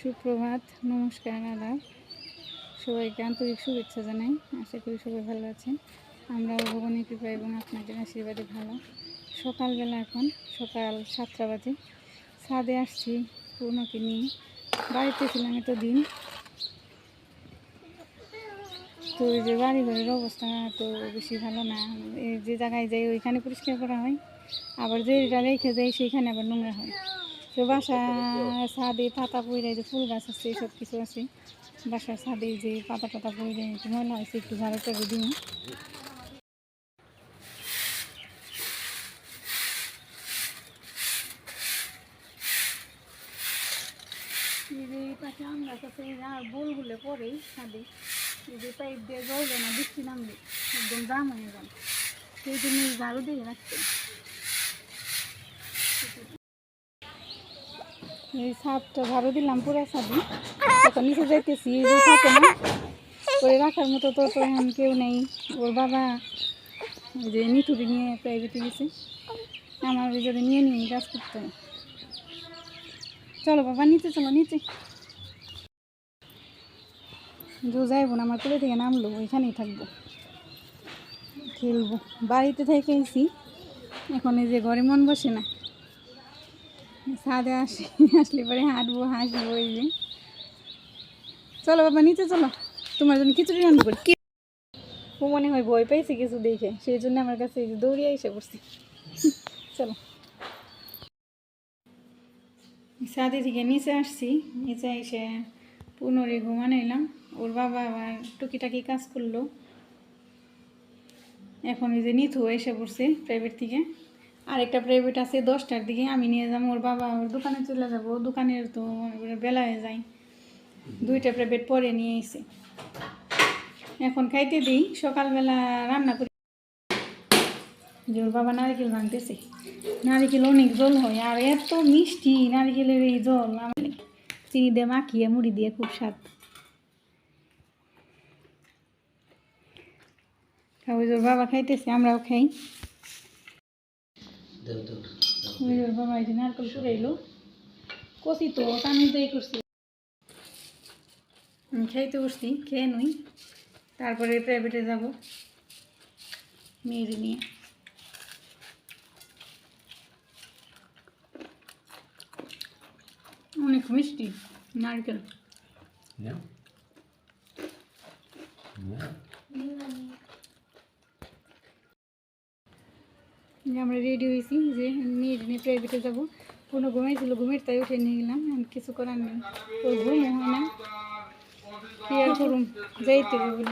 সুপ্রভাত, নমস্কার, আদাব। সবাইকে আন্তরিক শুভেচ্ছা জানাই। আশা করি সবাই ভালো আছেন। আমরাও ভগবানের কৃপা এবং আপনাদের আশীর্বাদে ভালো। সকালবেলা এখন সকাল 7টা বাজে। ছাদে আসছি পূর্ণকে নিয়ে। বাড়িতে ছিলাম এতদিন, তো এই যে বাড়ি ঘরের অবস্থা তো বেশি ভালো না। এই যে জায়গায় যাই ওইখানে পরিষ্কার করা হয়, আবার যেটা রেখে যাই সেইখানে আবার নোংরা হয়। তো বাসার ছাদে পাতা পড়ে, যে ফুল গাছ আছে সব কিছু আছে, বাসার ছাদে যে পাতা টাতা পড়ে একটু ময়লা হয়েছে, একটু ঝাড়ু টাড়ু দিই। এই যে পাশে আম গাছ আছে, আর বোলগুলো পরেই ছাদে, এই যে পাইপ দিয়ে জল দেয় না, বৃষ্টি নামলে একদম জাম হয়ে যায়, সেই জন্য ঝাড়ু দিয়ে রাখছে। এই ছাদটা ঝাড়ু দিলাম পুরো ছাদে, তখন নিচে যাইতেছি, এই যে থাকে না করে রাখার মতো, তো এখন কেউ নেই। ওর বাবা যে নিঠুরি নিয়ে প্রাইভেটে গেছে, আমার ওই যদি নিয়ে নিয়ে কাজ করতে হয়। চলো বাবা নিচে, চলো নিচে। যে যাইবো না, আমার কোলে থেকে নামলো, ওইখানেই থাকবো, খেলবো। বাড়িতে থেকেছি, এখন এই যে ঘরে মন বসে না, ছাদে আসলে পরে হাঁটবো, হাসবো। এই যে চলো বাবা নিচে চলো, তোমার জন্য খিচুড়ি রান্না করি। কি ও মনে হয় ভয় পাইছে কিছু দেখে, সেই জন্য আমার কাছে দৌড়িয়ে এসে পড়ছি। চলো, ছাদে থেকে নিচে আসছি, নিচে এসে পুনরে ঘুমানো এলাম। ওর বাবা আবার টুকিটাকি কাজ করলো। এখন এই যে নিথু এসে পড়ছে প্রাইভেট থেকে, আরেকটা প্রাইভেট আছে 10টার দিকে, আমি নিয়ে যাবো। ওর বাবা ওর দোকানে চলে যাবো, দোকানের তো বেলা হয়ে যায়, 2টা প্রাইভেট পরে নিয়ে এসে এখন খাইতে দিই। সকালবেলা রান্না করি, যে ওর বাবা নারকেল ভাঙতেছে। নারকেল অনেক জল হয়, আর এত মিষ্টি নারকেলের এই জল, আমি চিনি দিয়ে মাখিয়ে মুড়ি দিয়ে খুব স্বাদ। ওই ওর বাবা খাইতেছে, আমরাও খাই। ওর বাবা এই যে নারকেল পুরাইলো, কষি তো টানি দিয়ে করছি। আমি খাইতে বসছি, খেয়ে নই, তারপরে প্রাইভেটে যাব মেয়ের নিয়ে। অনেক মিষ্টি নারকেল। আমরা রেডি হয়েছি, যে মেয়ের নিয়ে প্রাইভেটে যাবো। কোনো ঘুমাইছিল, ঘুমের তাই উঠে নিয়ে গেলাম, কিছু করার নেই, ওর ঘুম হয় না, কি আর করুম, যাইতে হবে।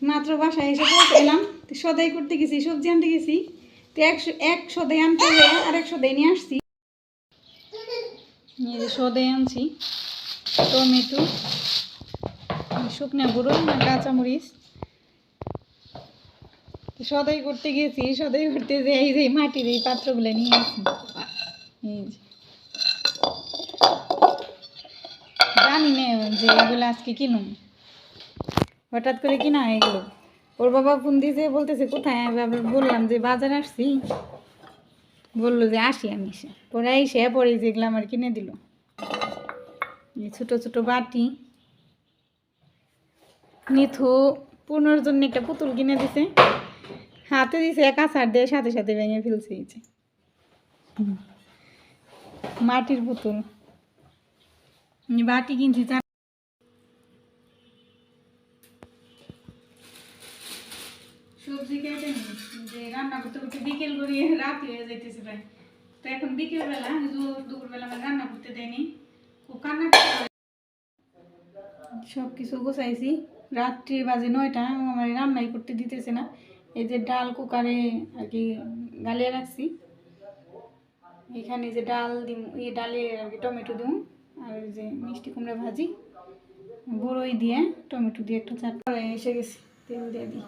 মাত্র বাসায় এসে পৌঁছাইলাম, সদাই করতে গেছি, সবজি আনতে গেছি, তো এক সদাই আনতে যায় আর এক সদাই নিয়ে আসছি। সদাই আনছি টমেটো, শুকনো গুঁড়ো, কাঁচামরিচ। সদাই করতে গেছি, সদাই করতে যে এই যে মাটির এই পাত্রগুলো নিয়ে আসি। এই যে জানি না যে এগুলো আজকে কিনুম, হঠাৎ করে কিনা এগুলো। ওর বাবা ফোন দিয়েছে, বলতেছে কোথায়, বললাম যে বাজার আসছি, বললো যে আসি আমি। পরে এসে পরে যেগুলো আমার কিনে দিল, ছোট ছোট বাটি। নিথু পুনর জন্য একটা পুতুল কিনে দিছে, হাতে দিছে, এক আছাড় দিয়ে সাথে সাথে ভেঙে ফেলছে। এই যে মাটির পুতুল, বাটি কিনছি। সবজি কেটে নিই, যে রান্না করতে করতে বিকেল করিয়ে রাত হয়ে যাইতেছে প্রায়। তো এখন বিকেলবেলা, দুপুরবেলা আমার রান্না করতে দেয়নি, খুব কান্না করতে। সব কিছু গোছাইছি, রাত্রি বাজে 9টা, আমার রান্নাই করতে দিতেছে না। এই যে ডাল কুকারে আর কি গালিয়ে রাখছি, এখানে যে ডাল দিম, এই ডালে আর কি টমেটো দিম, আর যে মিষ্টি কুমড়া ভাজি বড়ই দিয়ে টমেটো দিয়ে একটু চাট করে এসে গেছি, তেল দিয়ে দিই।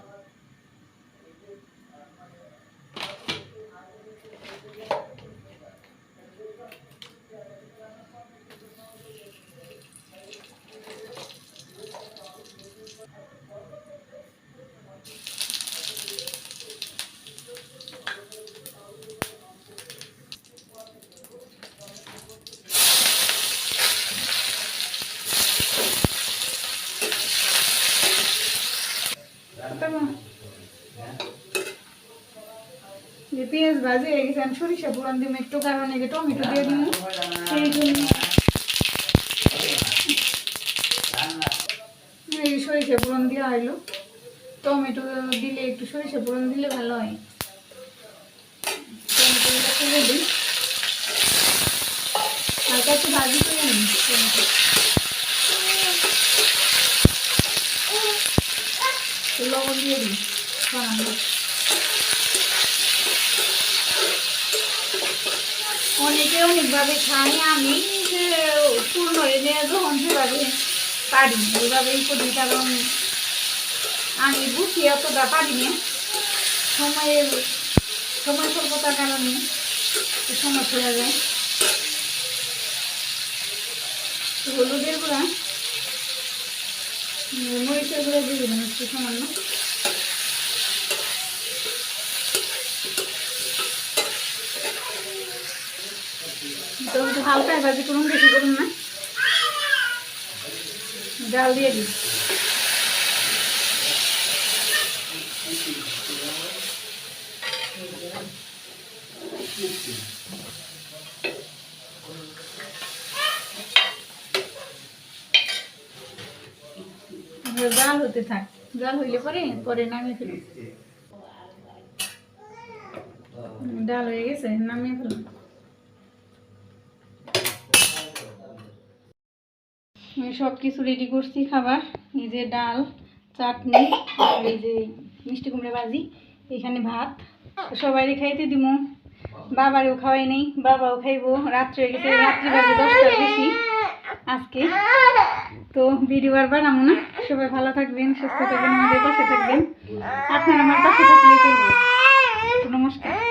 যে পেঁয়াজ ভাজি হয়ে গেছে, আমি সরিষা ফোড়ন দিব একটু, কারণ এই যে টমেটো দিয়ে দিব, সেই জন্য এই সরিষা ফোড়ন দেওয়া হইলো। টমেটো দিলে একটু সরিষা ফোড়ন দিলে ভালো হয়। টমেটোগুলো ফেলে দিই, হালকা একটু ভাজি করে নিই টমেটো। লবণ দিয়ে দিই সামান্য। অনেকে অনেকভাবে খায়, আমি যে পূর্ণ এনে যখন যেভাবে পারি ওইভাবেই করি, কারণ আমি বুঝি অতটা পারি না, সময় স্বল্পতার কারণে সমস্যা হয়ে যায়। হলুদের গুঁড়া, মরিচের গুঁড়া দিয়ে দিলাম একটু সামান্য। তো একটু হালকা ভাজি করুন, বেশি করুন না। ডাল দিয়ে দিই, জাল হতে থাক, জাল হইলে পরে নামিয়ে ফেলুন। ডাল হয়ে গেছে, নামিয়ে ফেলুন। আমি সব কিছু রেডি করছি খাবার, এই যে ডাল, চাটনি, এই যে মিষ্টি কুমড়া ভাজি, এখানে ভাত। সবাই খাইতে দিব, বাবারও খাওয়াই নেই, বাবাও খাইবো। রাত্রে হয়ে গেছে, রাত্রি বাজে 10টার বেশি আজকে। তো ভিডিও আর বানাবো না, সবাই ভালো থাকবেন, সুস্থ থাকবেন, আমাদের পাশে থাকবেন। আপনারা আমার পাশে থাকলেই চলবে। নমস্কার।